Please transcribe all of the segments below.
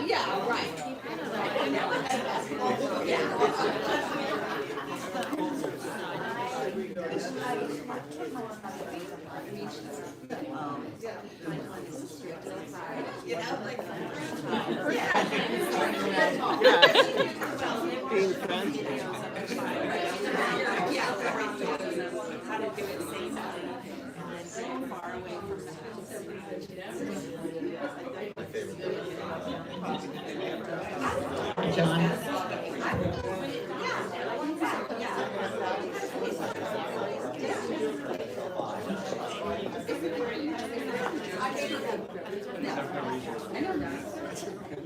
Yeah, right. Being friends.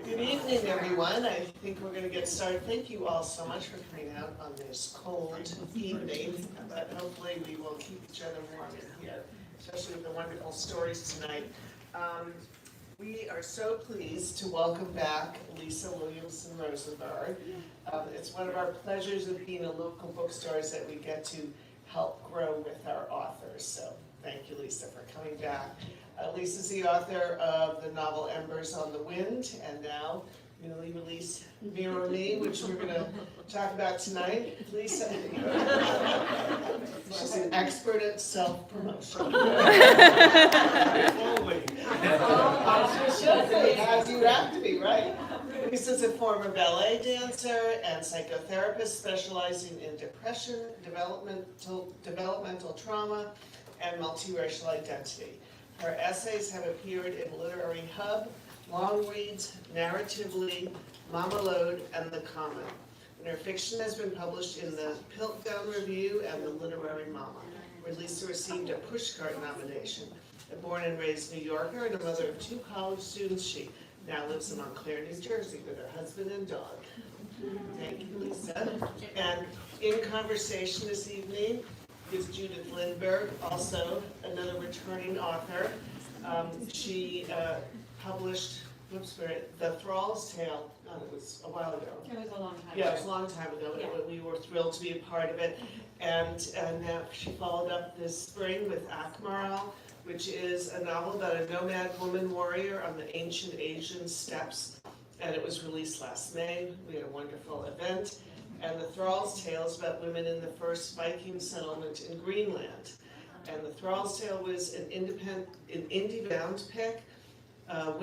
Good evening, everyone. I think we're going to get started. Thank you all so much for coming out on this cold evening, but hopefully we will keep each other warm in here, especially with the wonderful stories tonight. We are so pleased to welcome back Lisa Williamson Rosenberg. It's one of our pleasures of being a local bookstore is that we get to help grow with our authors. So thank you, Lisa, for coming back. Lisa's the author of the novel Embers on the Wind, and now newly released Mirror Me, which we're going to talk about tonight. Lisa, she's an expert at self-promotion. As you have to be, right? Lisa's a former ballet dancer and psychotherapist specializing in depression, developmental trauma, and multiracial identity. Her essays have appeared in Literary Hub, Long Reads, Narratively, Mama Lode, and The Common. And her fiction has been published in the Piltdown Review and the Literary Mama, where Lisa received a pushcart nomination. A born and raised New Yorker and a mother of 2 college students, she now lives in Montclair, New Jersey, with her husband and dog. Thank you, Lisa. And in conversation this evening is Judith Lindbergh, also another returning author. She published The Thrall's Tale. It was a while ago. It was a long time ago. Yeah, it was a long time ago. Yeah. We were thrilled to be a part of it. And now she followed up this spring with Akmaral, which is a novel about a nomad woman warrior on the ancient Asian steppes. And it was released last May. We had a wonderful event. And The Thrall's Tale is about women in the first Viking settlement in Greenland. And The Thrall's Tale was an indie-bound pick. I'm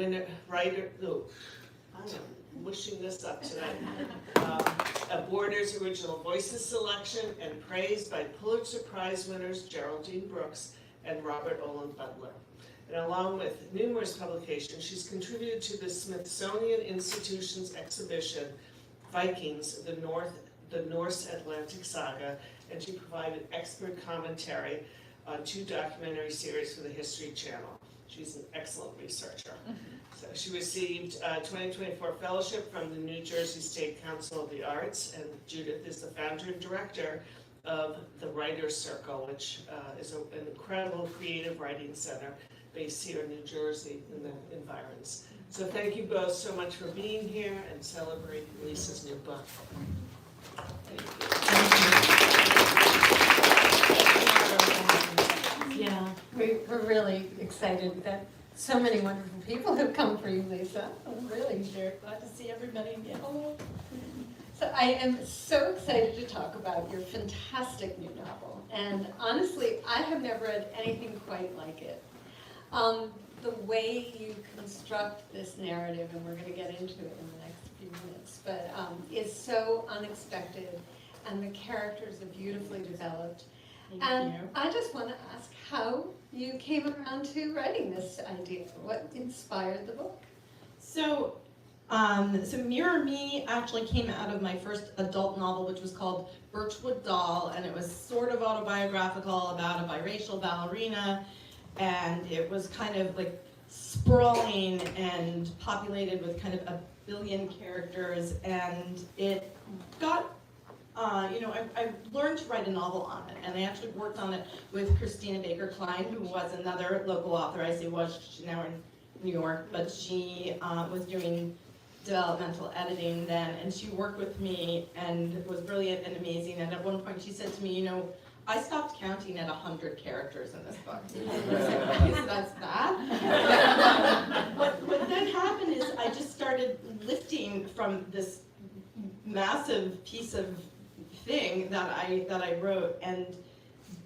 wishing this up tonight. A Borders Original Voices selection and praised by Pulitzer Prize winners Geraldine Brooks and Robert Olin Butler. And along with numerous publications, she's contributed to the Smithsonian Institution's exhibition, Vikings, the Norse Atlantic Saga, and she provided expert commentary on 2 documentary series for the History Channel. She's an excellent researcher. So she received a 2024 fellowship from the New Jersey State Council of the Arts, and Judith is the founder and director of the Writers Circle, which is an incredible creative writing center based here in New Jersey in the environs. So thank you both so much for being here and celebrating Lisa's new book. Yeah, we're really excited that so many wonderful people have come for you, Lisa. I'm really glad to see everybody again. So I am so excited to talk about your fantastic new novel. And honestly, I have never read anything quite like it. The way you construct this narrative, and we're going to get into it in the next few minutes, but is so unexpected, and the characters are beautifully developed. And I just want to ask how you came around to writing this idea. What inspired the book? So Mirror Me actually came out of my first adult novel, which was called Birchwood Doll, and it was sort of autobiographical about a biracial ballerina, and it was kind of like sprawling and populated with kind of a billion characters, and it got I learned to write a novel on it, and I actually worked on it with Christina Baker Klein, who was another local author. I say was, she's now in New York, but she was doing developmental editing then, and she worked with me and was brilliant and amazing. And at one point she said to me, I stopped counting at 100 characters in this book. I said, okay, so that's that. What then happened from this massive piece of thing that I wrote, and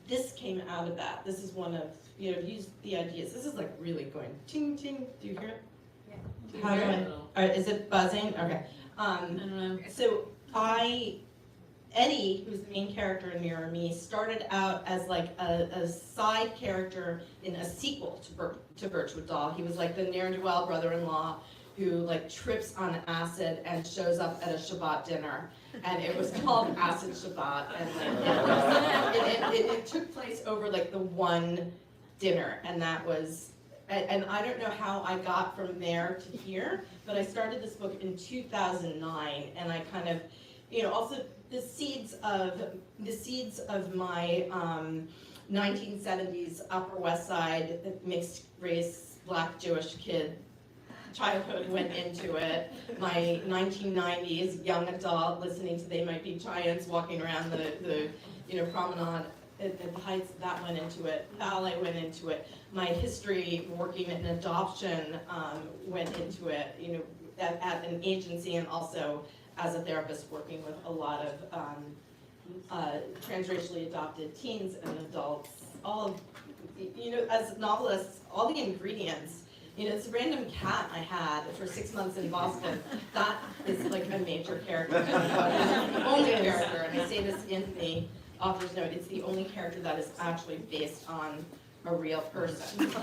this came out of that. This is one of, use the ideas. This is like really going ting ting. Do you hear it? Yeah. Do you hear it? All right, is it buzzing? Okay. I don't know. So Eddie, who's the main character in Mirror Me, started out as like a side character in a sequel to Birchwood Doll. He was like the ne'er-do-well brother-in-law who like trips on acid and shows up at a Shabbat dinner, and it was called Acid Shabbat, and it took place over like the one dinner, and that was. And I don't know how I got from there to here, but I started this book in 2009, and I kind of, also the seeds of my 1970s Upper West Side mixed race Black Jewish kid childhood went into it. My 1990s young adult listening to They Might Be Giants, walking around the promenade at the Heights, that went into it. Ballet went into it. My history working in adoption went into it, at an agency, and also as a therapist working with a lot of transracially adopted teens and adults. All of, as novelists, all the ingredients. This random cat I had for 6 months in Boston, that is like a major character. The only character, and I say this in the author's note, it's the only character that is actually based on a real person. a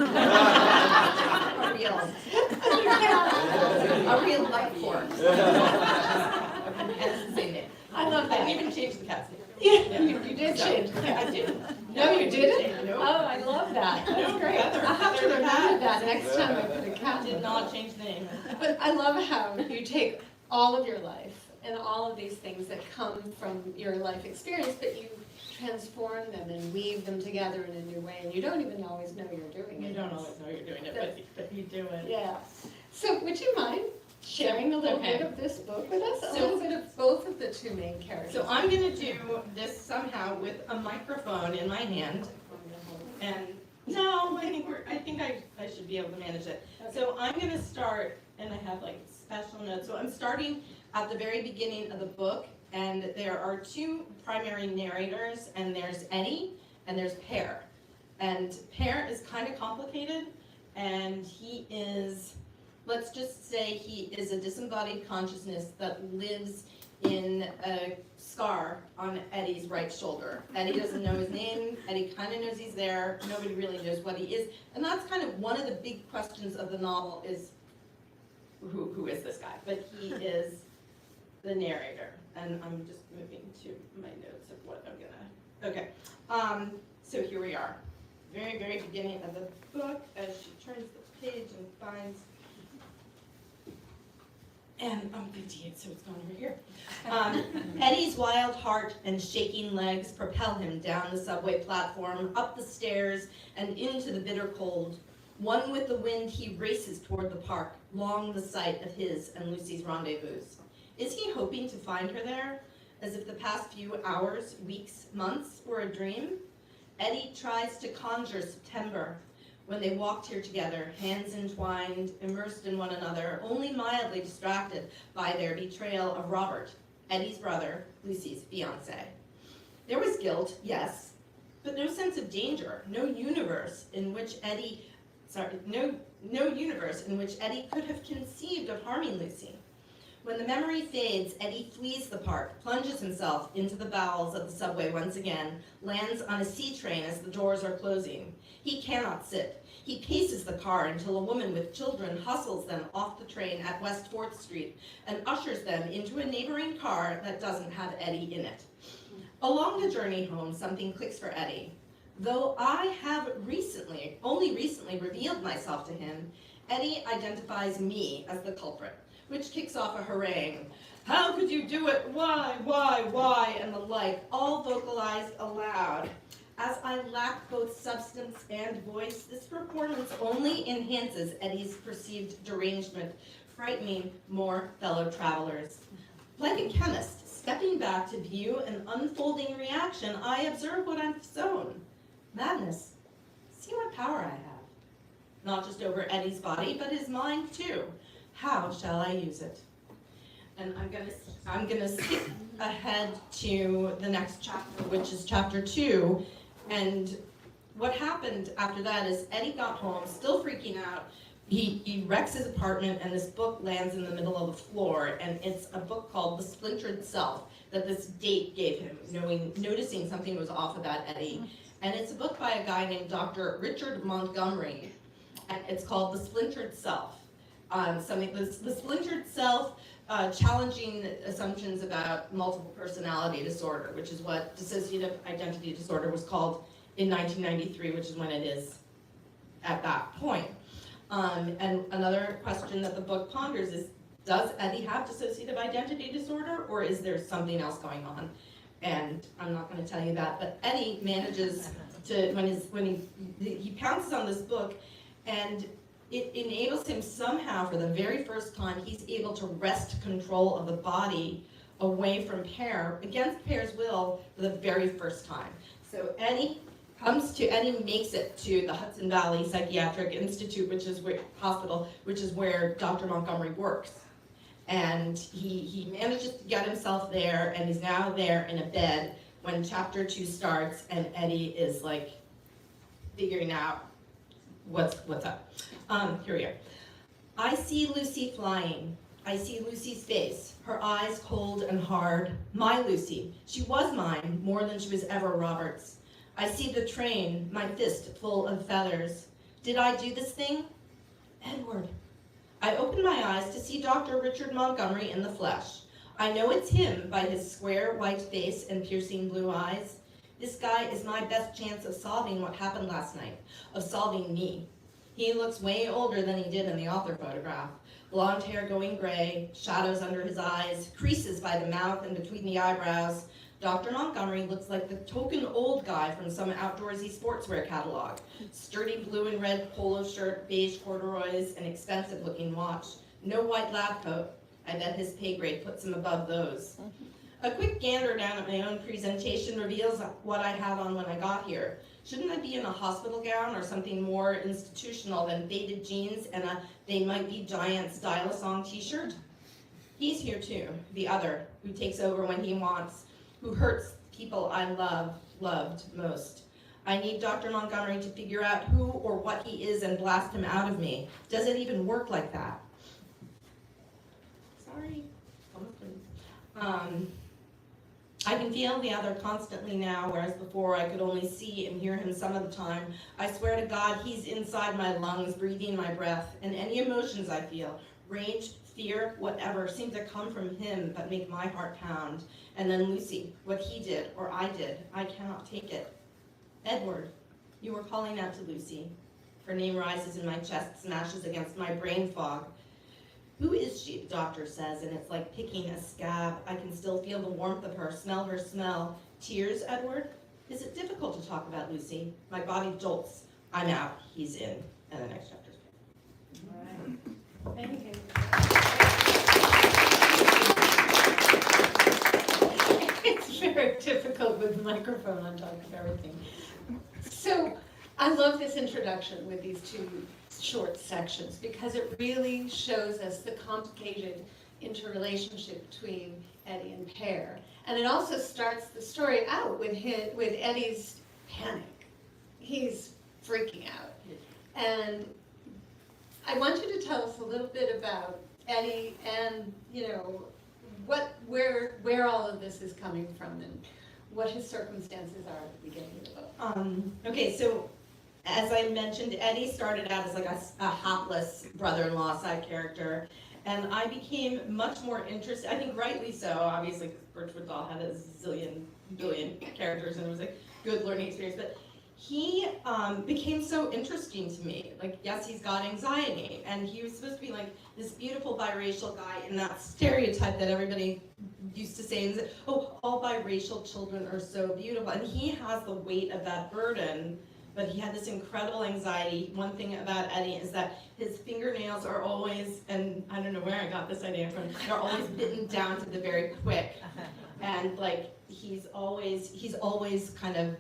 real life form. And it's the same name. I love that. I even changed the cat's name. Yeah, you did change. I did. No, you didn't? No. Oh, I love that. That's great. I'll have to remember that next time I put a cat Did not change the name. But I love how you take all of your life and all of these things that come from your life experience, but you transform them and weave them together in a new way, and you don't even always know you're doing it. You don't always know you're doing it, but you do it. Yeah. So would you mind sharing a little Okay. bit of this book with us? A So- little bit of both of the two main characters. So I'm gonna do this somehow with a microphone in my hand, and no, I think I should be able to manage it. So I'm gonna start, and I have like special notes. So I'm starting at the very beginning of the book, and there are two primary narrators, and there's Eddie and there's Pear. And Pear is kind of complicated, and he is, let's just say he is a disembodied consciousness that lives in a scar on Eddie's right shoulder. Eddie doesn't know his name, Eddie kind of knows he's there, nobody really knows what he is. And that's kind of one of the big questions of the novel is, who is this guy? But he is the narrator. And I'm just moving to my notes of what I'm gonna, okay. So here we are. Very, very beginning of the book, as she turns the page and finds, and I'm 58, so it's gone over here. Eddie's wild heart and shaking legs propel him down the subway platform, up the stairs, and into the bitter cold. One with the wind, he races toward the park, long the sight of his and Lucy's rendezvous. Is he hoping to find her there, as if the past few hours, weeks, months were a dream? Eddie tries to conjure September, when they walked here together, hands entwined, immersed in one another, only mildly distracted by their betrayal of Robert, Eddie's brother, Lucy's fiancé. There was guilt, yes, but no sense of danger, no universe in which Eddie could have conceived of harming Lucy. When the memory fades, Eddie flees the park, plunges himself into the bowels of the subway once again, lands on a C train as the doors are closing. He cannot sit. He paces the car until a woman with children hustles them off the train at West 4th Street and ushers them into a neighboring car that doesn't have Eddie in it. Along the journey home, something clicks for Eddie. Though I have only recently revealed myself to him, Eddie identifies me as the culprit, which kicks off a harangue. How could you do it? Why, and the like, all vocalized aloud. As I lack both substance and voice, this performance only enhances Eddie's perceived derangement, frightening more fellow travelers. Like a chemist, stepping back to view an unfolding reaction, I observe what I've sown. Madness. See what power I have. Not just over Eddie's body, but his mind too. How shall I use it? And I'm gonna skip ahead to the next chapter, which is chapter 2. And what happened after that is Eddie got home, still freaking out. He wrecks his apartment, and this book lands in the middle of the floor, and it's a book called The Splintered Self that this date gave him, noticing something was off about Eddie. And it's a book by a guy named Dr. Richard Montgomery, and it's called The Splintered Self. The Splintered Self, challenging assumptions about multiple personality disorder, which is what dissociative identity disorder was called in 1993, which is when it is at that point. And another question that the book ponders is, does Eddie have dissociative identity disorder, or is there something else going on? And I'm not going to tell you that, but Eddie manages to, when he pounces on this book, and it enables him somehow, for the very first time, he's able to wrest control of the body away from Pear, against Pear's will, for the very first time. So Eddie makes it to the Hudson Valley Psychiatric Institute, which is where Dr. Montgomery works. And he manages to get himself there, and he's now there in a bed when chapter 2 starts, and Eddie is like figuring out what's up. Here we are. I see Lucy flying. I see Lucy's face, her eyes cold and hard. My Lucy. She was mine more than she was ever Robert's. I see the train, my fist full of feathers. Did I do this thing? Edward. I open my eyes to see Dr. Richard Montgomery in the flesh. I know it's him by his square white face and piercing blue eyes. This guy is my best chance of solving what happened last night, of solving me. He looks way older than he did in the author photograph. Blonde hair going gray, shadows under his eyes, creases by the mouth and between the eyebrows. Dr. Montgomery looks like the token old guy from some outdoorsy sportswear catalog. Sturdy blue and red polo shirt, beige corduroys, an expensive-looking watch. No white lab coat. I bet his pay grade puts him above those. A quick gander down at my own presentation reveals what I had on when I got here. Shouldn't I be in a hospital gown or something more institutional than faded jeans and a They Might Be Giants Dial-A-Song t-shirt? He's here too, the other, who takes over when he wants, who hurts people I loved most. I need Dr. Montgomery to figure out who or what he is and blast him out of me. Does it even work like that? Sorry. I can feel the other constantly now, whereas before I could only see and hear him some of the time. I swear to God, he's inside my lungs, breathing my breath, and any emotions I feel, rage, fear, whatever, seem to come from him but make my heart pound. And then Lucy, what he did or I did, I cannot take it. Edward, you were calling out to Lucy. Her name rises in my chest, smashes against my brain fog. Who is she, the doctor says, and it's like picking a scab. I can still feel the warmth of her, smell her smell. Tears, Edward? Is it difficult to talk about Lucy? My body jolts. I'm out, he's in. And the next chapter's good. All right. Thank you. It's very difficult with the microphone on top of everything. So I love this introduction with these two short sections because it really shows us the complicated interrelationship between Eddie and Pear. And it also starts the story out with Eddie's panic. He's freaking out. And I want you to tell us a little bit about Eddie and, where all of this is coming from and what his circumstances are at the beginning of the book. Okay, so as I mentioned, Eddie started out as like a hapless brother-in-law side character, and I became much more interested, I think rightly so, obviously, because Birchwood Doll had a billion characters, and it was a good learning experience, but he became so interesting to me. Like, yes, he's got anxiety, and he was supposed to be like this beautiful biracial guy in that stereotype that everybody used to say, and oh, all biracial children are so beautiful, and he has the weight of that burden, but he had this incredible anxiety. One thing about Eddie is that his fingernails are always, and I don't know where I got this idea from, they're always bitten down to the very quick, and like he's always kind of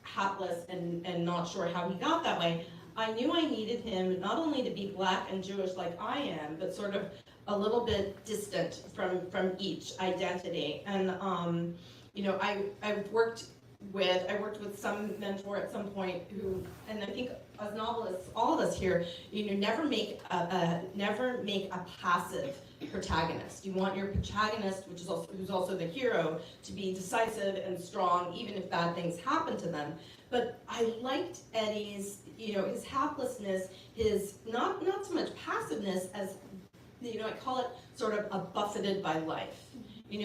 hapless and not sure how he got that way. I knew I needed him not only to be black and Jewish like I am, but sort of a little bit distant from each identity. And I worked with some mentor at some point who, and I think as novelists, all of us here, never make a passive protagonist. You want your protagonist, who's also the hero, to be decisive and strong, even if bad things happen to them. But I liked Eddie's, his haplessness, his not so much passiveness as, I call it sort of a buffeted by life.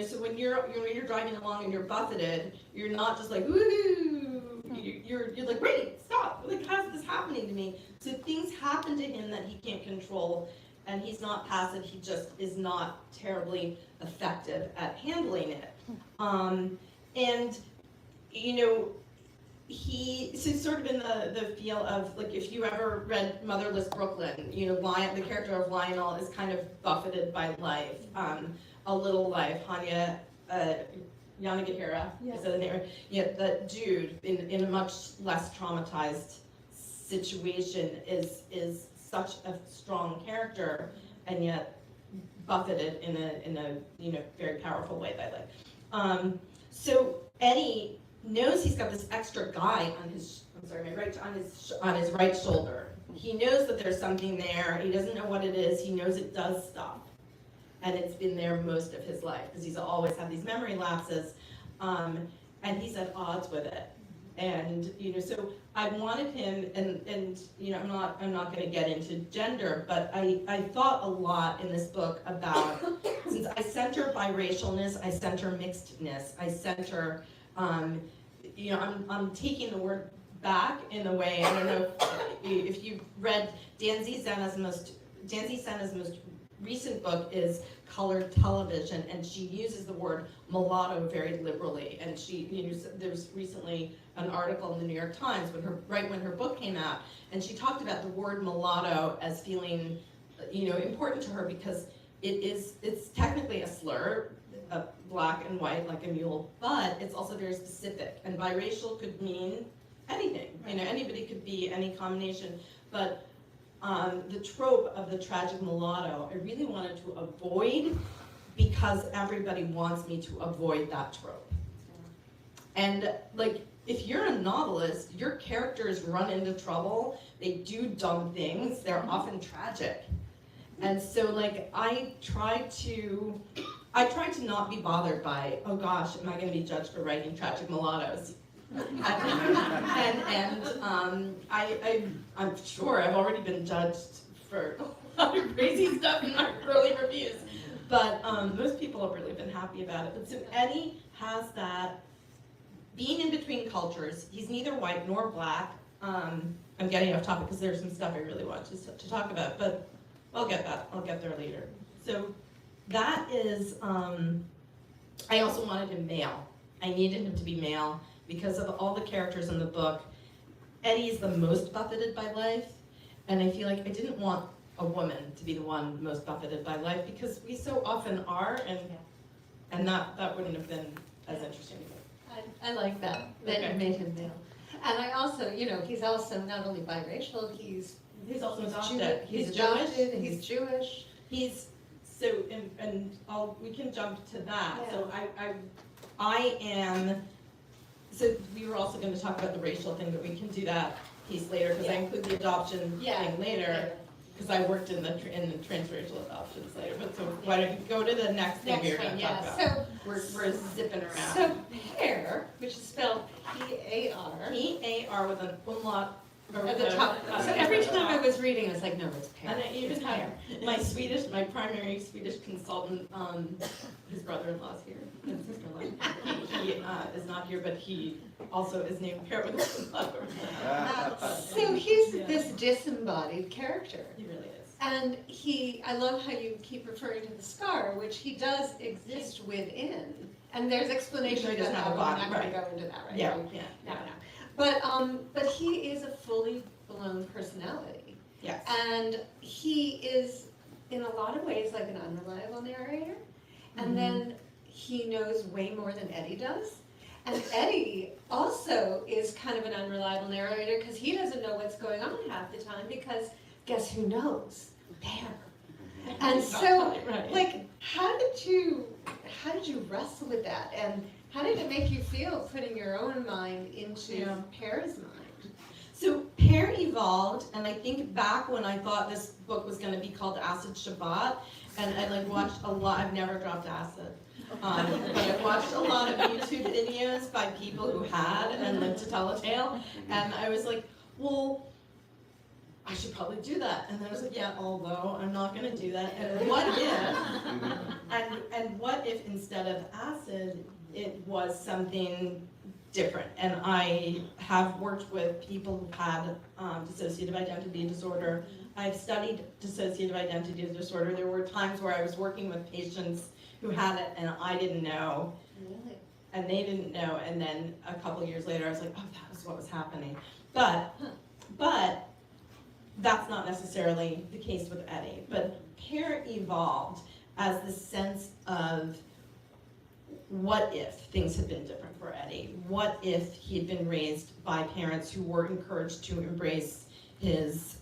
So when you're driving along and you're buffeted, you're not just like, woohoo! You're like, wait, stop! Like, how's this happening to me? So things happen to him that he can't control, and he's not passive. He just is not terribly effective at handling it. He's sort of in the feel of, like, if you ever read Motherless Brooklyn, the character of Lionel is kind of buffeted by life. A Little Life, Hanya Yanagihira, is that the name? Yeah, that dude in a much less traumatized situation is such a strong character, and yet buffeted in a very powerful way that I like. So Eddie knows he's got this extra guy on his right shoulder. He knows that there's something there. He doesn't know what it is. He knows it does stuff. And it's been there most of his life because he's always had these memory lapses, and he's at odds with it. And so I wanted him, and I'm not going to get into gender, but I thought a lot in this book about, since I center biracialness, I center mixedness, I center, I'm taking the word back in a way. I don't know if you've read Danzy Senna's most recent book is Colored Television, and she uses the word mulatto very liberally. And there was recently an article in the New York Times right when her book came out, and she talked about the word mulatto as feeling, important to her because it's technically a slur, black and white like a mule, but it's also very specific. And biracial could mean anything. Anybody could be any combination, but the trope of the tragic mulatto, I really wanted to avoid because everybody wants me to avoid that trope. And if you're a novelist, your characters run into trouble, they do dumb things, they're often tragic. And so I try to not be bothered by, oh gosh, am I going to be judged for writing tragic mulattos? I'm sure I've already been judged for a lot of crazy stuff in my early reviews, but most people have really been happy about it. But so Eddie has that being in between cultures. He's neither white nor black. I'm getting off topic because there's some stuff I really want to talk about, but I'll get there later. So that is, I also wanted him male. I needed him to be male. Because of all the characters in the book, Eddie is the most buffeted by life, and I feel like I didn't want a woman to be the one most buffeted by life because we so often are, and that wouldn't have been as interesting. I like that you made him male. And I also, he's also not only biracial, he's also adopted. He's adopted, and he's Jewish. He's so, we can jump to that. Yeah. So I am. So we were also going to talk about the racial thing, but we can do that piece later because I include the adoption thing later because I worked in the transracial adoptions later. But so why don't you go to the next thing we're going to talk about? So we're zipping around. So Pear, which is spelled P-A-R. P-A-R with an umlaut at the top. So every time I was reading, I was like, no, it's Pear. And I even have my primary Swedish consultant, his brother-in-law's here, his sister-in-law. He is not here, but he also is named Pear with an umlaut. So he's this disembodied character. He really is. And I love how you keep referring to the scar, which he does exist within. And there's explanation he doesn't about have a how we're body, not going to go into that, right? Yeah. But he is a fully blown personality. Yes. And he is, in a lot of ways, like an unreliable narrator. And then he knows way more than Eddie does. And Eddie also is kind of an unreliable narrator because he doesn't know what's going on half the time because guess who knows? Pear. And so, Right. like, how did you wrestle with that? And how did it make you feel putting your own mind into Yeah. Pear's mind? So Pear evolved, and I think back when I thought this book was gonna be called Acid Shabbat, and I like watched a lot, I've never dropped acid. But I watched a lot of YouTube videos by people who had and lived to tell a tale, and I was like, well, I should probably do that. And then I was like, yeah, although I'm not gonna do that, and what if, and what if instead of acid, it was something different? And I have worked with people who've had dissociative identity disorder. I've studied dissociative identity disorder. There were times where I was working with patients who had it and I didn't know, Really? and they didn't know, and then a couple years later I was like, oh, that was what was happening. But that's not necessarily the case with Eddie. But Pear evolved as the sense of, what if things had been different for Eddie? What if he had been raised by parents who were encouraged to embrace his,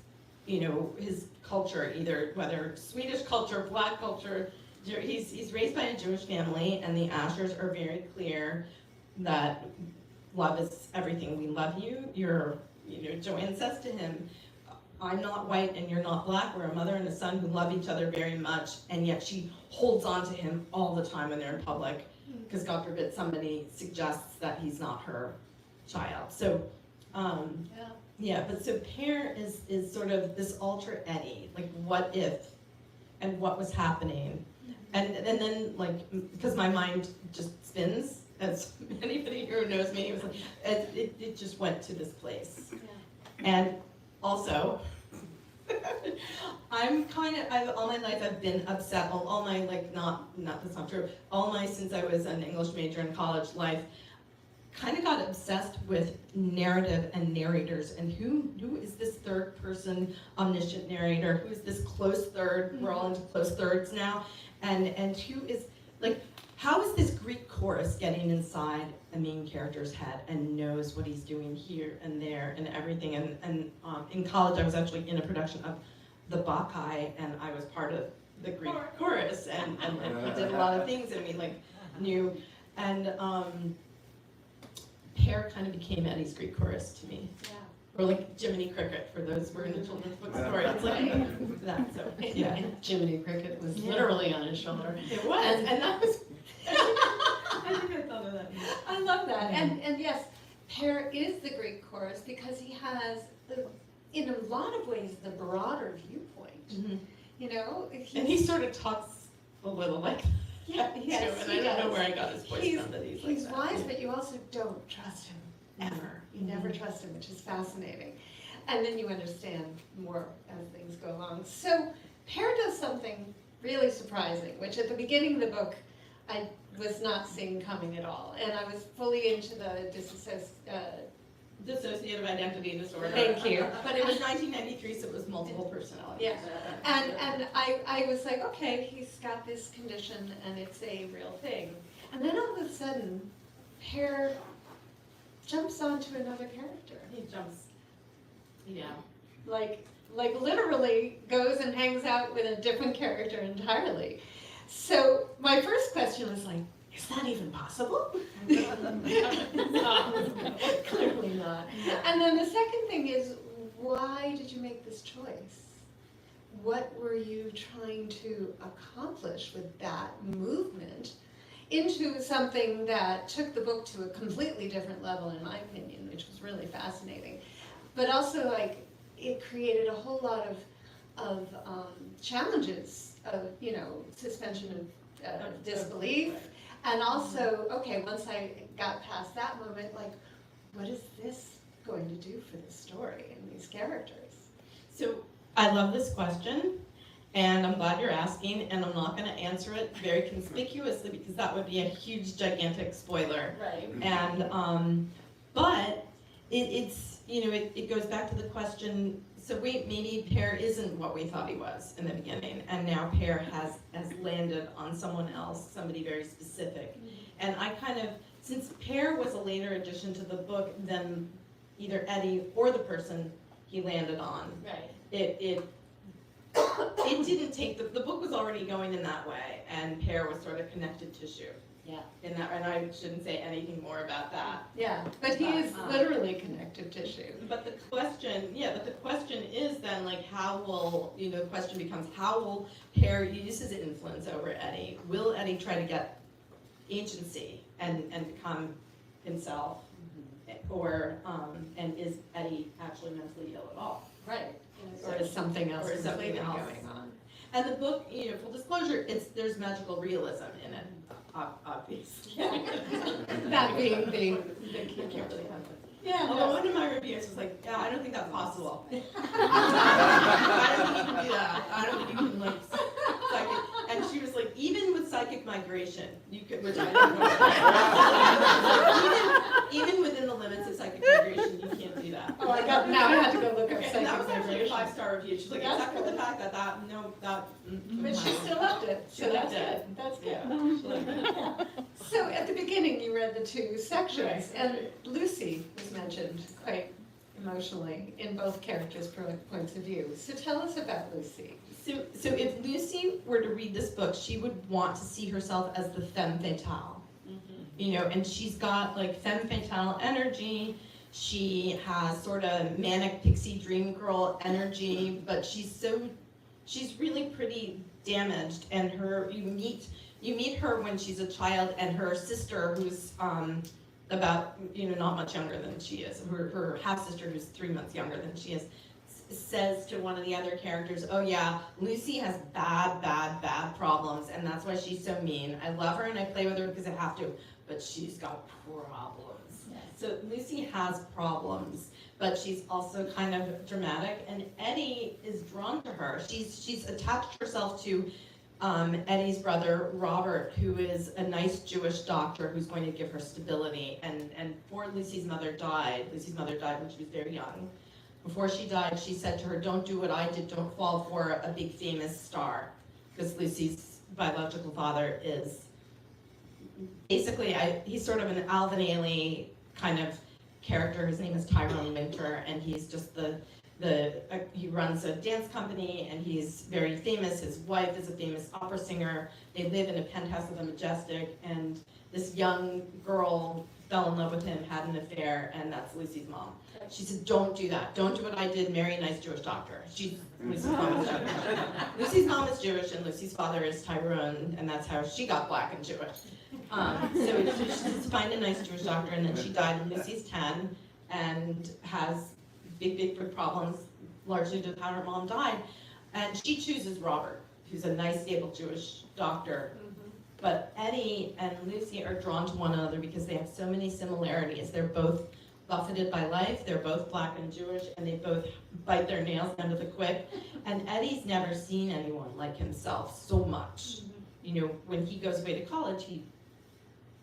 his culture, either whether Swedish culture, Black culture. He's raised by a Jewish family, and the Ashers are very clear that love is everything. We love you. Joanne says to him, I'm not white and you're not black. We're a mother and a son who love each other very much, and yet she holds on to him all the time when they're in public, because God forbid somebody suggests that he's not her child. So, but so Pear is sort of this alter Eddie, like what if, and what was happening, and then like, because my mind just spins, as anybody who knows me, it was like, it just went to this place, and also. All my life I've been upset, all my, that's not true, since I was an English major in college life, kind of got obsessed with narrative and narrators, and who is this third person omniscient narrator, who is this close third, we're all into close thirds now, and who is, how is this Greek chorus getting inside a main character's head and knows what he's doing here and there and everything? And in college, I was actually in a production of The Bacchae, and I was part of the Greek chorus, and we did a lot of things, and we knew, and Pear kind of became Eddie's Greek chorus to me. Yeah. Or like Jiminy Cricket, for those who are in the children's book story. It's like that, so, yeah. Jiminy Cricket was literally on his shoulder. It was, and that was, I think I thought of that. I love that. And yes, Pear is the Greek chorus because he has, in a lot of ways, the broader viewpoint. Mm-hmm. And he sort of talks a little like that, yes, too, and I don't know where I got his voice from, but he's like he's that. wise, but you also don't trust him, ever. You never trust him, which is fascinating. And then you understand more as things go along. So Pear does something really surprising, which at the beginning of the book, I was not seeing coming at all. And I was fully into the Dissociative identity disorder. Thank you. But it was 1993, so it was multiple personality. Yeah. And I was like, okay, he's got this condition and it's a real thing. And then all of a sudden, Pear jumps onto another character. He jumps. Yeah. Like literally goes and hangs out with a different character entirely. So my first question was like, is that even possible? Clearly not. And then the second thing is, why did you make this choice? What were you trying to accomplish with that movement into something that took the book to a completely different level, in my opinion, which was really fascinating. But also, it created a whole lot of challenges of, suspension of disbelief. And also, okay, once I got past that moment, what is this going to do for the story and these characters? So I love this question, and I'm glad you're asking, and I'm not going to answer it very conspicuously because that would be a huge, gigantic spoiler. Right. And but it goes back to the question. So maybe Pear isn't what we thought he was in the beginning, and now Pear has landed on someone else, somebody very specific. Mm-hmm. And I since Pear was a later addition to the book than either Eddie or the person he landed on, Right. it it didn't take, the book was already going in that way, and Pear was sort of connected tissue. Yeah. In that, and I shouldn't say anything more about that. Yeah, but he is literally connective tissue. But the question is then, like, how will, the question becomes, how will Pear use his influence over Eddie? Will Eddie try to get agency and become himself? Or, and is Eddie actually mentally ill at all? Right. Or is something else completely going on? And the book, full disclosure, there's magical realism in it, obviously. That being the key. You can't really have it. Yeah, Although no. one of my reviews was like, yeah, I don't think that's possible. I don't think you can do that. I don't think you can, like, psychic. And she was like, even with psychic migration, you could, which I don't know. Even within the limits of psychic migration, you can't do that. Oh, now I have to go look up Okay, psychic and that was actually a vibration. 5-star review. She's like, That's except for good. the fact that But she still loved it, so that's good. That's good. Yeah. So at the beginning, you read the two sections, Right. and Lucy was mentioned quite emotionally in both characters' points of view. So tell us about Lucy. So if Lucy were to read this book, she would want to see herself as the femme fatale. And she's got like femme fatale energy. She has sort of manic pixie dream girl energy, but she's really pretty damaged. And you meet her when she's a child, and her sister, who's about not much younger than she is, her half sister, who's 3 months younger than she is, says to one of the other characters, oh yeah, Lucy has bad problems, and that's why she's so mean. I love her and I play with her because I have to, but she's got problems. Yes. So Lucy has problems, but she's also kind of dramatic, and Eddie is drawn to her. She's attached herself to Eddie's brother, Robert, who is a nice Jewish doctor who's going to give her stability, and before Lucy's mother died when she was very young. Before she died, she said to her, don't do what I did, don't fall for a big famous star. Because Lucy's biological father is basically, he's sort of an Alvin Ailey kind of character. His name is Tyrone Minter, and he's just he runs a dance company, and he's very famous. His wife is a famous opera singer. They live in a penthouse of the Majestic, and this young girl fell in love with him, had an affair, and that's Lucy's mom. She said, don't do that. Don't do what I did, marry a nice Jewish doctor. Lucy's mom is Jewish. Lucy's mom is Jewish, and Lucy's father is Tyrone, and that's how she got Black and Jewish. So she just find a nice Jewish doctor, and then she died, and Lucy's 10, and has big problems, largely due to how her mom died. And she chooses Robert, who's a nice, stable Jewish doctor. But Eddie and Lucy are drawn to one another because they have so many similarities. They're both buffeted by life, they're both Black and Jewish, and they both bite their nails down to the quick. And Eddie's never seen anyone like himself so much. When he goes away to college, he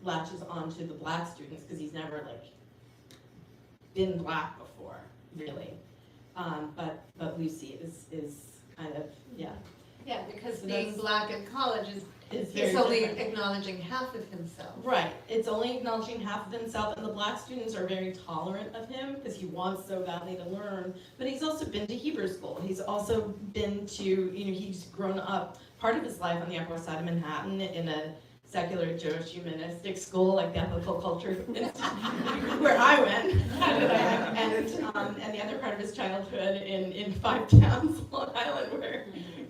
latches on to the Black students because he's never been Black before, really. But Lucy is kind of, yeah. Yeah, because So being that's- Black in college is very only different. acknowledging half of himself. Right, it's only acknowledging half of himself, and the Black students are very tolerant of him because he wants so badly to learn, but he's also been to Hebrew school. He's also been to, he's grown up part of his life on the Upper West Side of Manhattan in a secular Jewish humanistic school like the Ethical Culture Institute, where I went, and the other part of his childhood in 5 towns, Long Island,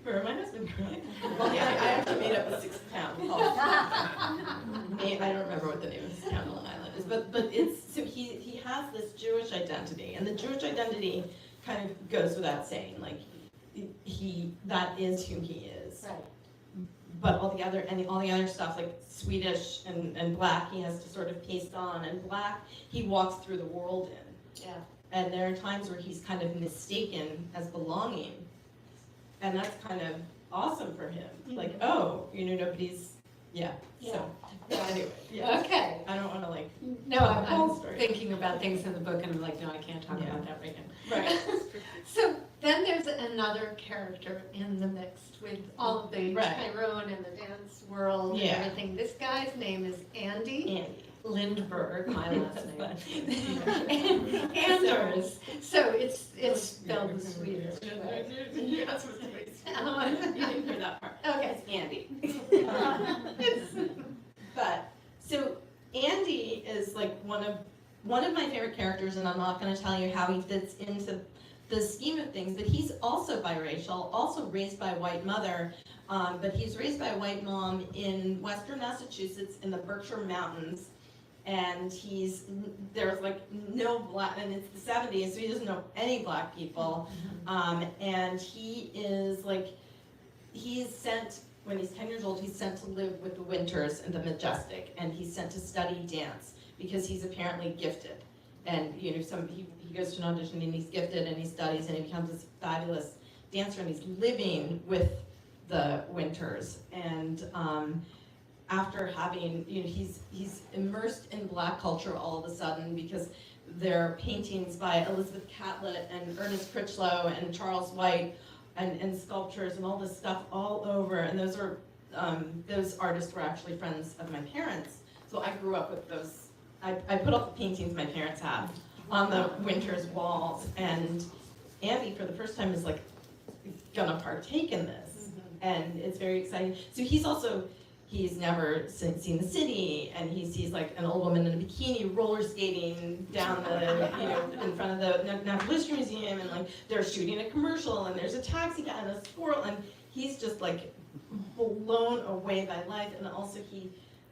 where my husband grew up. Well, yeah, I actually made up a 6th town called, I don't remember what the name of this town on Long Island is, but it's, so he has this Jewish identity, and the Jewish identity kind of goes without saying, that is who he is. Right. But all the other stuff, like Swedish and Black, he has to sort of paste on, and Black, he walks through the world in. Yeah. And there are times where he's kind of mistaken as belonging, and that's kind of awesome for him. Like, oh, nobody's, yeah. So, anyway, yeah. Okay. I don't want to No, I'm thinking about things in the book, and I'm like, no, I can't talk about that right now. Right. So then there's another character in the mix with all of the Right. Tyrone and the dance world and Yeah. everything. This guy's name is Andy. Andy. Lindbergh, my last name. And Anders. So it's spelled the Swedish way. You're not supposed to wait. Oh, You didn't hear that part. Okay. It's Andy. But, so Andy is like one of my favorite characters, and I'm not gonna tell you how he fits into the scheme of things, but he's also biracial, also raised by a white mother, but he's raised by a white mom in western Massachusetts in the Berkshire Mountains, and there's like no black, and it's the 70s, so he doesn't know any black people, and he's sent, when he's 10 years old, he's sent to live with the Winters in the Majestic, and he's sent to study dance, because he's apparently gifted. And he goes to an audition and he's gifted and he studies and he becomes this fabulous dancer, and he's living with the Winters. And after having, he's immersed in black culture all of a sudden, because there are paintings by Elizabeth Catlett and Ernest Critchlow and Charles White and sculptures and all this stuff all over. And those artists were actually friends of my parents. So I grew up with those. I put up the paintings my parents had on the Winters walls, and Andy, for the first time, is like gonna partake in this, and it's very exciting. So he's never seen the city, and he sees like an old woman in a bikini roller skating down in front of the Natural History Museum, and like they're shooting a commercial, and there's a taxi guy and a squirrel, and he's just like blown away by life. And also he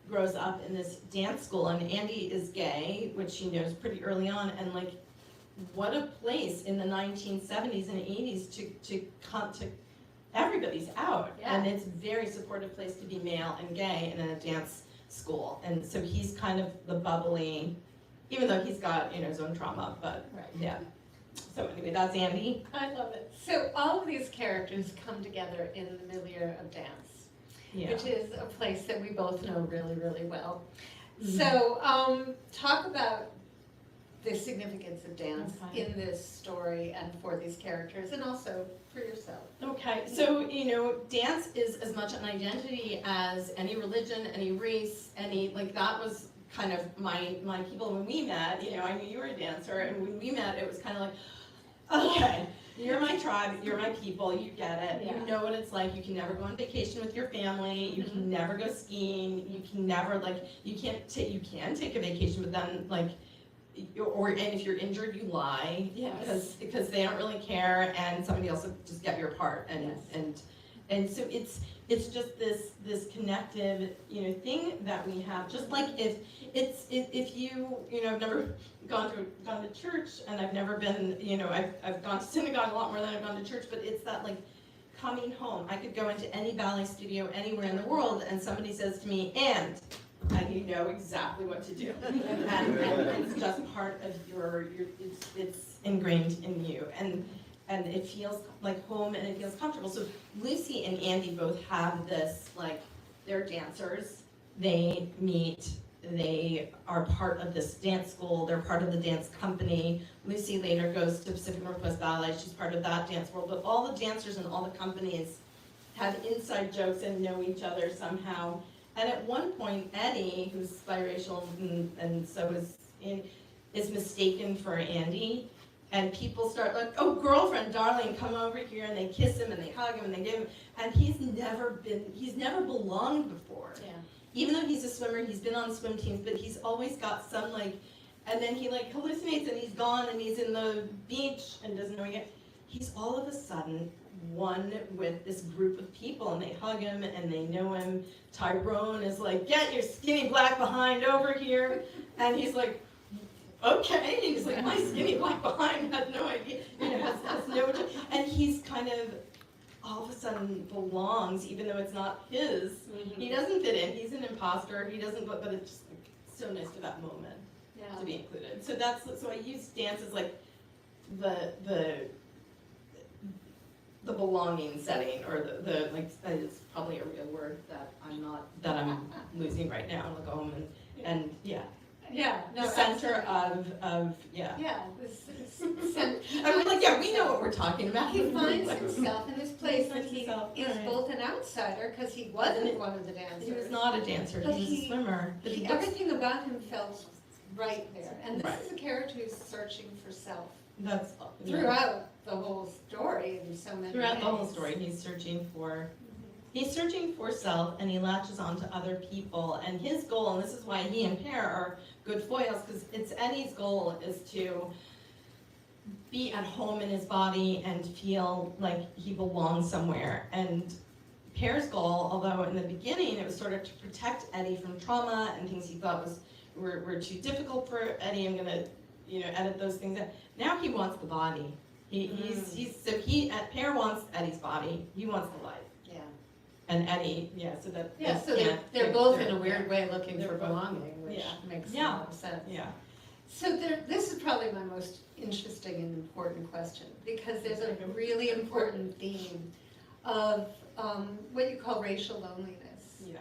grows up in this dance school, and Andy is gay, which he knows pretty early on, and like, what a place in the 1970s and 80s to come to, everybody's out, and it's a very supportive place to be male and gay and in a dance school, and so he's kind of the bubbly, even though he's got his own trauma, but yeah. So anyway, that's Andy. I love it. So all of these characters come together in the milieu of dance. Yeah. Which is a place that we both know really, really well. So talk about the significance of dance in this story and for these characters, and also for yourself. Okay, so dance is as much an identity as any religion, any race, that was kind of my people when we met. I knew you were a dancer, and when we met, it was kind of like, okay, you're my tribe, you're my people, you get it, you know what it's like. You can never go on vacation with your family, you can never go skiing, you can never, you can take a vacation, but then, and if you're injured, you lie, because they don't really care, and somebody else will just get your part, and so it's just this connective, thing that we have. Just like if I've never gone to church, and I've never been, I've gone to synagogue a lot more than I've gone to church, but it's that coming home. I could go into any ballet studio anywhere in the world, and somebody says to me, and you know exactly what to do, and it's just part of it's ingrained in you, and it feels like home, and it feels comfortable. So Lucy and Andy both have this, they're dancers, they meet, they are part of this dance school, they're part of the dance company. Lucy later goes to Pacific Northwest Ballet, she's part of that dance world, but all the dancers and all the companies have inside jokes and know each other somehow. And at one point, Eddie, who's biracial and so is mistaken for Andy. And people start oh, girlfriend, darling, come over here, and they kiss him and they hug him and they give him, and he's never belonged before. Yeah. Even though he's a swimmer, he's been on swim teams, but he's always got some and then he hallucinates and he's gone and he's in the beach and doesn't know again. He's all of a sudden one with this group of people, and they hug him and they know him. Tyrone is get your skinny black behind over here, and he's okay, and he's my skinny black behind had no idea, has no, and he's kind of all of a sudden belongs, even though it's not his. He doesn't fit in, he's an imposter, he doesn't, but it's just so nice for that moment to be included. So so I use dance as the belonging setting, or the it's probably a real word that I'm losing right now. I'll go home and yeah. Yeah, no, the center of yeah. Yeah, I was like, yeah, we know what we're talking about. he finds himself in this place that finds he himself, is right. both an outsider, because he wasn't one of the dancers. He was not a dancer, But he was a swimmer. But he looks, everything about him felt right there. And this Right. is a character who's searching for self that's throughout the whole story in so many throughout the whole ways. story, he's searching for self, and he latches on to other people. And his goal, and this is why he and Pear are good foils, because it's Eddie's goal is to be at home in his body and feel like he belongs somewhere. And Pear's goal, although in the beginning it was sort of to protect Eddie from trauma and things he thought were too difficult for Eddie, I'm gonna edit those things out. Now he wants the body. Pear wants Eddie's body. He wants the life. Yeah. And Eddie, so that. Yeah, so yeah, they're both in a weird way looking they're for both- belonging, which yeah. makes a Yeah. lot of sense. Yeah. So this is probably my most interesting and important question, because there's a really important theme of what you call racial loneliness. Yeah.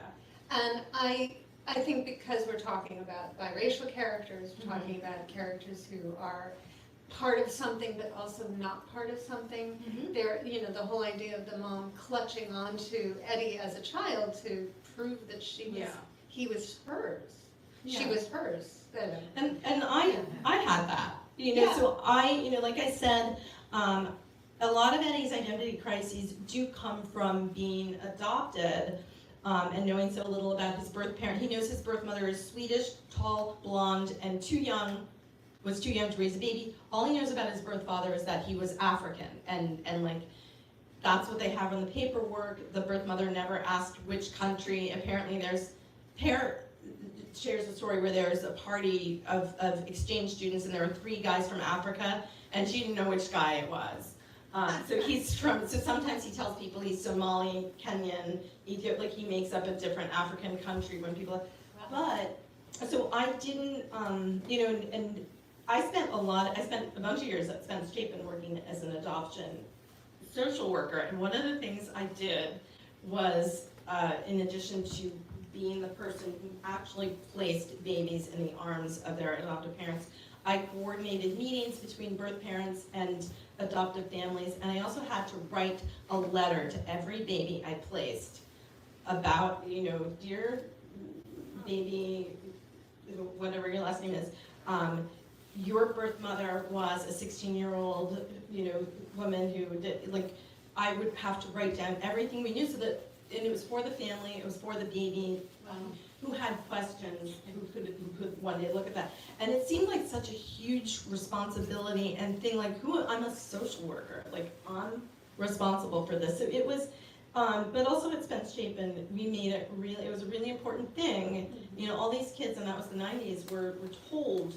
And I think because we're talking about biracial characters, we're talking about characters who are part of something but also not part of something. There, the whole idea of the mom clutching onto Eddie as a child to prove that he was hers. She Yeah. was hers. And I had that, Yeah. so like I said, a lot of Eddie's identity crises do come from being adopted, and knowing so little about his birth parent. He knows his birth mother is Swedish, tall, blonde, and was too young to raise a baby. All he knows about his birth father is that he was African, and like, that's what they have in the paperwork. The birth mother never asked which country. Apparently Pear shares a story where there's a party of exchange students, and there were 3 guys from Africa, and she didn't know which guy it was. So sometimes he tells people he's Somali, Kenyan, Ethiopian, like he makes up a different African country when people, but, so I didn't, and I spent a bunch of years at Spence Chapin working as an adoption social worker, and one of the things I did was, in addition to being the person who actually placed babies in the arms of their adoptive parents, I coordinated meetings between birth parents and adoptive families, and I also had to write a letter to every baby I placed about, dear baby, whatever your last name is, your birth mother was a 16-year-old, woman who did, like, I would have to write down everything we knew, so that, and it was for the family, it was for the baby, who had questions, who could one day look at that. And it seemed like such a huge responsibility and thing, like, I'm a social worker, like, I'm responsible for this. So it was, but also at Spence Chapin, we made it was a really important thing. All these kids, and that was the 90s, were told,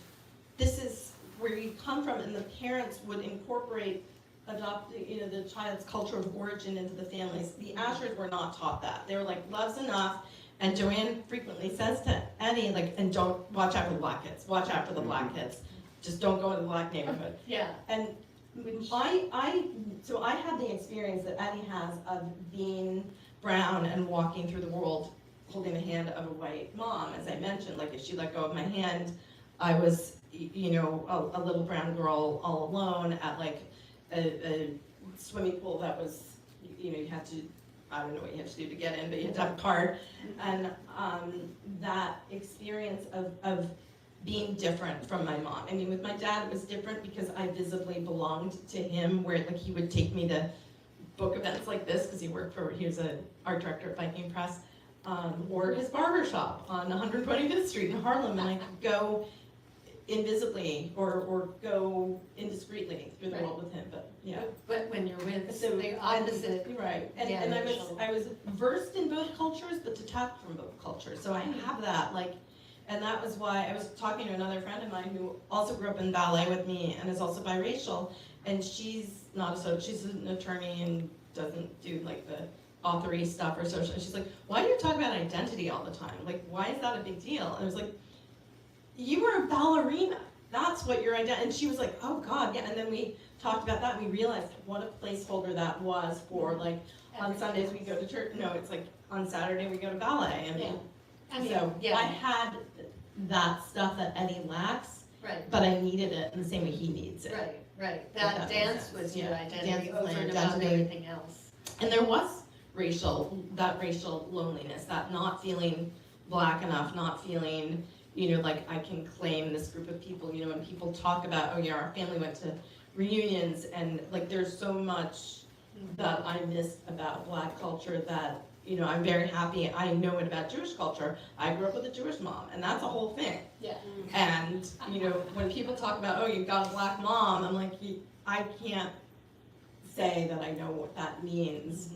this is where you come from, and the parents would incorporate the child's culture of origin into the families. The Ashers were not taught that. They were like, love's enough. And Joanne frequently says to Eddie, like, and don't watch out for the black kids. Watch out for the black kids. Just don't go to the black neighborhood. Yeah. And so I had the experience that Eddie has of being brown and walking through the world holding the hand of a white mom. As I mentioned, like, if she let go of my hand, I was, a little brown girl all alone at like a swimming pool that was, you had to, I don't know what you have to do to get in, but you had to have a card. And that experience of being different from my mom. I mean, with my dad, it was different because I visibly belonged to him, where like he would take me to book events like this, because he was an art director at Viking Press, or his barber shop on 125th Street in Harlem, and I could go invisibly or go indiscreetly through the world with him, but yeah. But when you're with So the opposite, right, and I was versed in both cultures, but detached from both cultures. So I have that, like, and that was why I was talking to another friend of mine who also grew up in ballet with me and is also biracial, and she's she's an attorney and doesn't do like the authory stuff or social. And she's like, why do you talk about identity all the time? Like, why is that a big deal? And I was like, you were a ballerina. That's what your identity. And she was like, oh God, yeah. And then we talked about that, and we realized what a placeholder that was for, like, on Sundays we go to church. No, it's like on Saturday we go to ballet. I mean, I so I had that stuff that Eddie lacks, Right, but I needed it in the same way he needs it. right. that That makes dance sense. was your Yeah, identity dance was over my and above identity. everything else. And there was racial loneliness, that not feeling black enough, not feeling, like I can claim this group of people, when people talk about, oh yeah, our family went to reunions, and like there's so much that I missed about black culture that, I'm very happy, I know it about Jewish culture. I grew up with a Jewish mom, and that's a whole thing. Yeah. And, when people talk about, oh, you've got a black mom, I'm like, I can't say that I know what that means,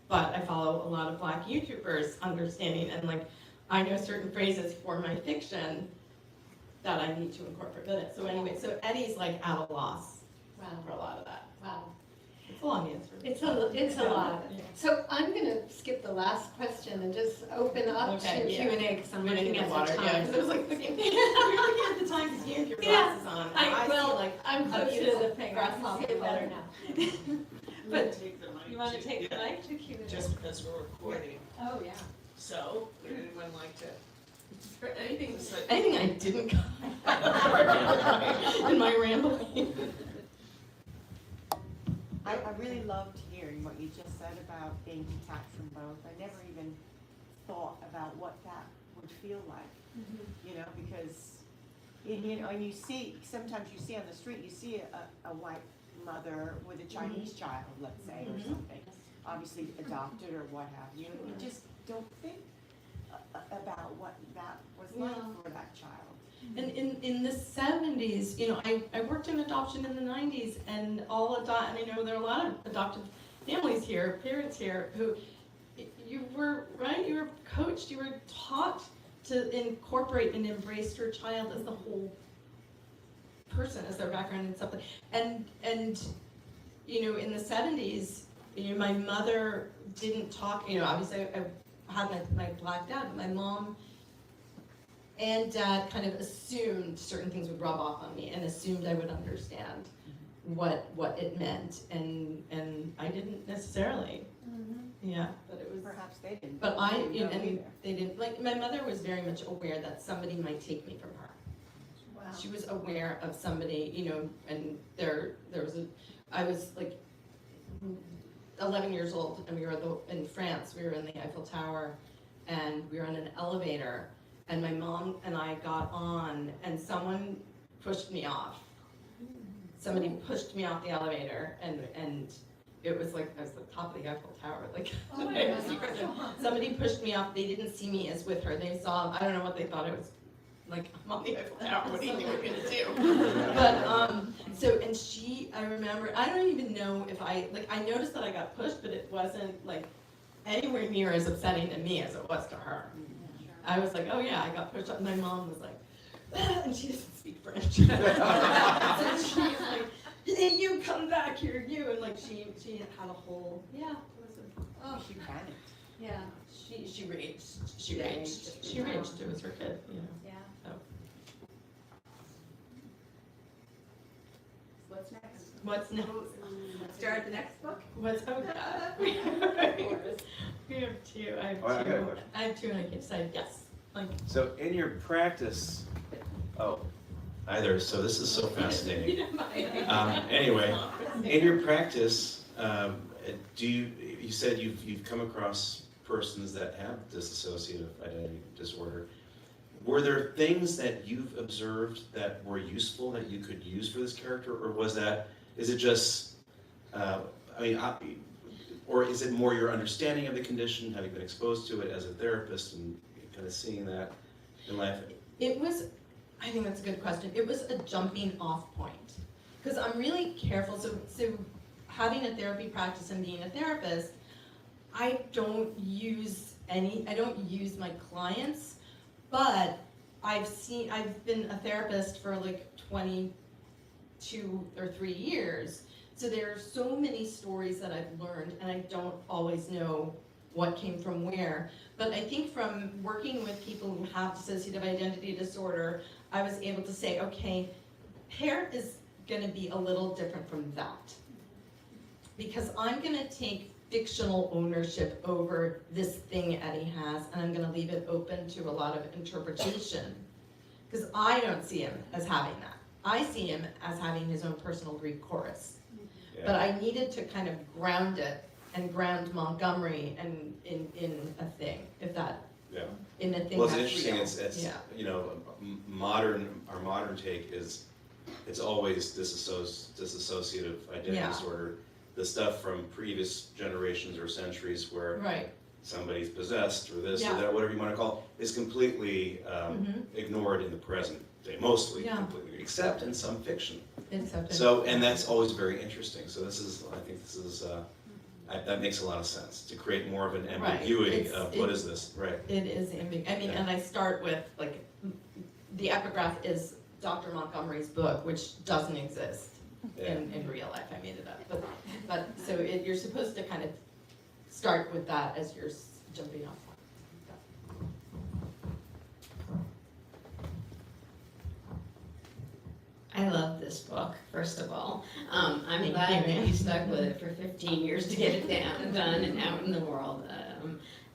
but I follow a lot of black YouTubers understanding, and like, I know certain phrases for my fiction that I need to incorporate in it. So anyway, so Eddie's like at a loss for a lot of that. Wow. It's a long answer. It's a lot. Yeah. So I'm gonna skip the last question and just open up Okay, to yeah. Q&A, because I'm I'm gonna looking get at water, the yeah, time. 'cause I was like, looking at the time, because you have your glasses on. and I see like I'm a close to beautiful the thing, I can grasshopper see it better letter. now. But take the mic. You wanna too. take the Yeah, mic to Q&A? Just because we're recording. Oh, yeah. So, would anyone like to? For anything. Anything I didn't in my rambling. I really loved hearing what you just said about being detached from both. I never even thought about what that would feel like, because, and you see, sometimes you see on the street, you see a white mother with a Chinese child, let's say, or something, obviously adopted or what have you. You just don't think about what that was like for that child. And in the 70s, I worked in adoption in the 90s, and and I know there are a lot of adoptive families here, parents here, who you were coached, you were taught to incorporate and embrace your child as the whole person, as their background and stuff. And in the 70s, my mother didn't talk, obviously I had my black dad, but my mom and dad kind of assumed certain things would rub off on me, and assumed I would understand what it meant, and I didn't necessarily. Yeah, but it was. Perhaps they didn't. But They didn't know and either. they didn't, like, my mother was very much aware that somebody might take me from her. Wow. She was aware of somebody, and I was like 11 years old, and we were in France, we were in the Eiffel Tower, and we were in an elevator, and my mom and I got on, and someone pushed me off. Somebody pushed me off the elevator, and it was like, I was at the top of the Eiffel Tower, like, Oh my God. somebody pushed me off, they didn't see me as with her, they saw, I don't know what they thought it was, like, I'm on the Eiffel Tower, what do you think we're gonna do? But, and I remember, I don't even know if I noticed that I got pushed, but it wasn't like anywhere near as upsetting to me as it was to her. I was like, oh yeah, I got pushed up, and my mom was like, ah, and she doesn't speak French. So she was like, hey, you come back here, you, and like she had a whole, yeah, it was Oh, She panicked. yeah, she raged, it was her kid, yeah. What's next? What's next? Start the next book? What's, oh God. We have two, I have Oh, I got a two, question. I have two, and I can decide yes, like. So in your practice, either, so this is so fascinating. Anyway, in your practice, you said you've come across persons that have dissociative identity disorder. Were there things that you've observed that were useful that you could use for this character, or is it just, or is it more your understanding of the condition, having been exposed to it as a therapist and kind of seeing that in life? I think that's a good question. It was a jumping off point. Because I'm really careful, so having a therapy practice and being a therapist, I don't use my clients, but I've been a therapist for like 22 or 3 years. So there are so many stories that I've learned, and I don't always know what came from where. But I think from working with people who have dissociative identity disorder, I was able to say, okay, hair is gonna be a little different from that. Because I'm gonna take fictional ownership over this thing Eddie has, and I'm gonna leave it open to a lot of interpretation. because I don't see him as having that. I see him as having his own personal Greek chorus. Yeah. But I needed to kind of ground it and ground Montgomery and in a thing, if that, Yeah. in a thing Well, it's that's interesting, real. it's, Yeah. you know, our modern take is, it's always disassociative identity Yeah. disorder. The stuff from previous generations or centuries where Right. somebody's possessed or this or Yeah. that, whatever you wanna call it, is completely Mhm. ignored in the present day, mostly Yeah. completely, except in some fiction. Except So, and that's always very interesting, so this is, I think this is, that makes a lot of sense, to create more of an Right. ambiguity It's- of what is this, right? it is ambiguous. I mean, Yeah. and I start with, like, the epigraph is Dr. Montgomery's book, which doesn't exist Yeah. in real life. I made it up. But so you're supposed to kind of start with that as you're jumping off. I love this book, first of all. I'm Thank glad you. that you stuck with it for 15 years to get it done and out in the world.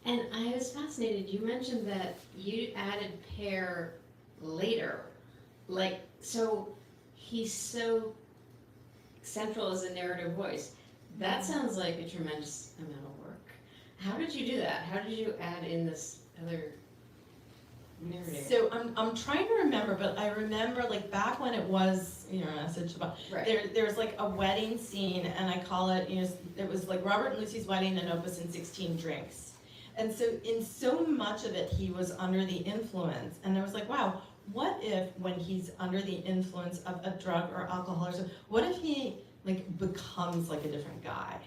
And I was fascinated, you mentioned that you added Pear later. Like, so he's so central as a narrative voice. That sounds like a tremendous amount of work. How did you do that? How did you add in this other narrative? So I'm trying to remember, but I remember like back when it was, you know, message about Right. there was like a wedding scene, and I call it, you know, it was like Robert and Lucy's wedding and Opus and 16 Drinks. And so in so much of it, he was under the influence, and I was like, wow, what if when he's under the influence of a drug or alcohol or something, what if he like becomes like a different guy?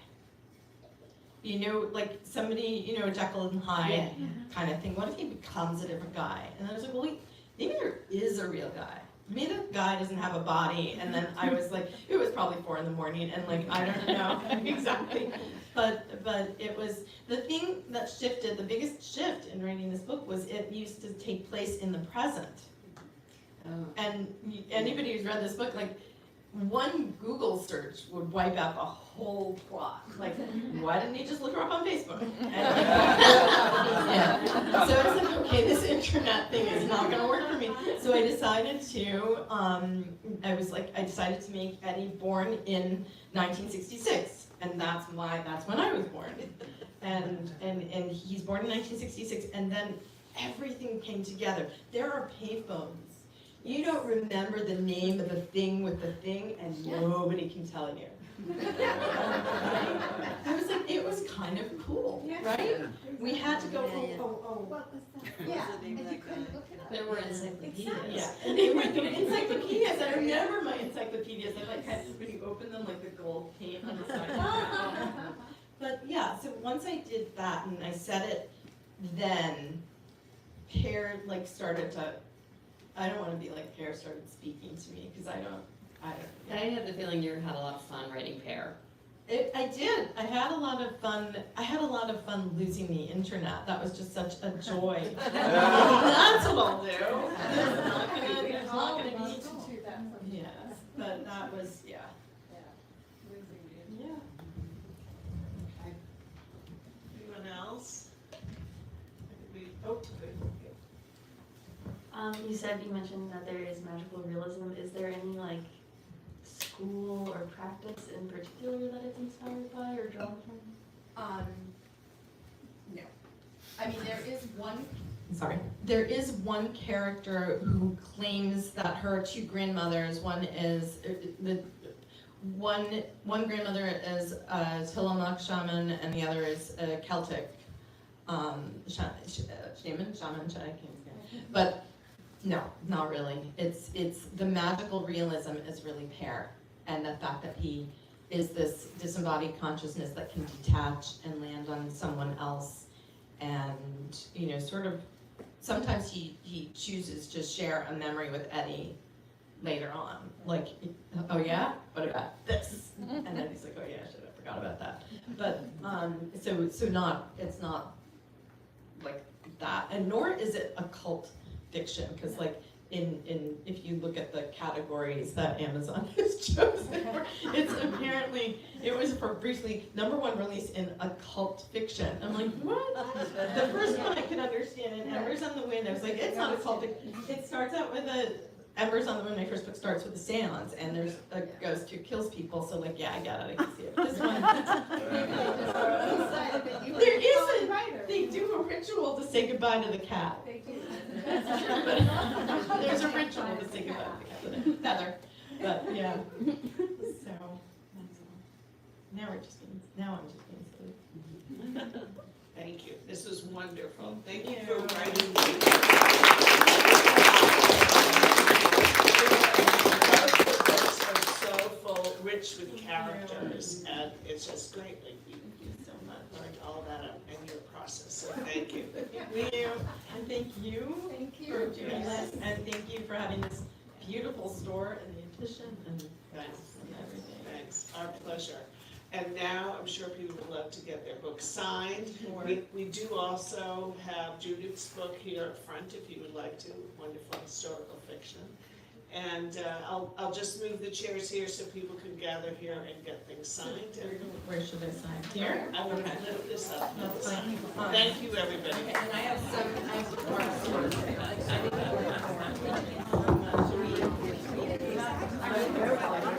You know, like somebody, you know, Jekyll and Hyde kind of thing. What if he becomes a different guy? And I was like, well, wait, maybe there is a real guy. Maybe the guy doesn't have a body. And then I was like, it was probably 4 a.m, and like, I don't know exactly. But it was, the thing that shifted, the biggest shift in writing this book was it used to take place in the present. Oh. And anybody who's read this book, like, one Google search would wipe out the whole plot. Like, why didn't he just look her up on Facebook? And yeah. So I was like, okay, this internet thing is not gonna work for me. So I decided to, I decided to make Eddie born in 1966, and that's when I was born. And he's born in 1966, and then everything came together. There are payphones. You don't remember the name of the thing with the thing, and nobody can tell you. I was like, it was kind of cool, right? We had to go, What was that? Yeah, and you couldn't look it up. There were encyclopedias. yeah. And they were the encyclopedias. I remember my encyclopedias. I like had, when you open them, like the gold paint on the side. But yeah, so once I did that and I said it, then Pear like started to, I don't want to be like Pear started speaking to me, because I don't. I had the feeling you had a lot of fun writing Pear. I did. I had a lot of fun. I had a lot of fun losing the internet. That was just such a joy. That's what I'll do. It's not gonna be. Yes, but that was, yeah. Yeah. Anyone else? You mentioned that there is magical realism. Is there any like school or practice in particular that it's inspired by or drawn from? No. I mean, there is one. Sorry. There is one character who claims that her 2 grandmothers, one is one grandmother is a Tillamook shaman, and the other is a Celtic shaman. But no, not really. It's the magical realism is really Pear, and the fact that he is this disembodied consciousness that can detach and land on someone else, and you know, sort of. Sometimes he chooses to share a memory with Eddie later on, like, oh yeah, what about this? And then he's like, oh yeah, shit, I forgot about that. But so it's not like that, and nor is it occult fiction, because like if you look at the categories that Amazon has chosen. It's apparently, it was for briefly #1 release in occult fiction. I'm like, what? The first one I could understand, and Embers on the Wind, I was like, it's not occult fiction. It starts out with Embers on the Wind, my first book starts with a seance, and there's a ghost who kills people, so like, yeah, I got it, I can see it. This one, there isn't, they do a ritual to say goodbye to the cat. They do. There's a ritual to say goodbye to the cat with a feather, but yeah. So, that's all. Now I'm just being silly. Thank you, this was wonderful. Thank you Thank for you. writing. Both the books are so full, rich with characters, and it's just great. Like, you So much. learned all that in your process, so thank you. Thank you, and thank you Thank you. for doing this, and thank you for having this beautiful store and the addition and Thanks. everything. Thanks, our pleasure. And now, I'm sure people would love to get their book signed. Sure. We do also have Judith's book here up front, if you would like to, wonderful historical fiction. And I'll just move the chairs here so people can gather here and get things signed. And Where should I sign? Here? I will Okay. lift this up. That's fine. Thank you, everybody. And I have some more.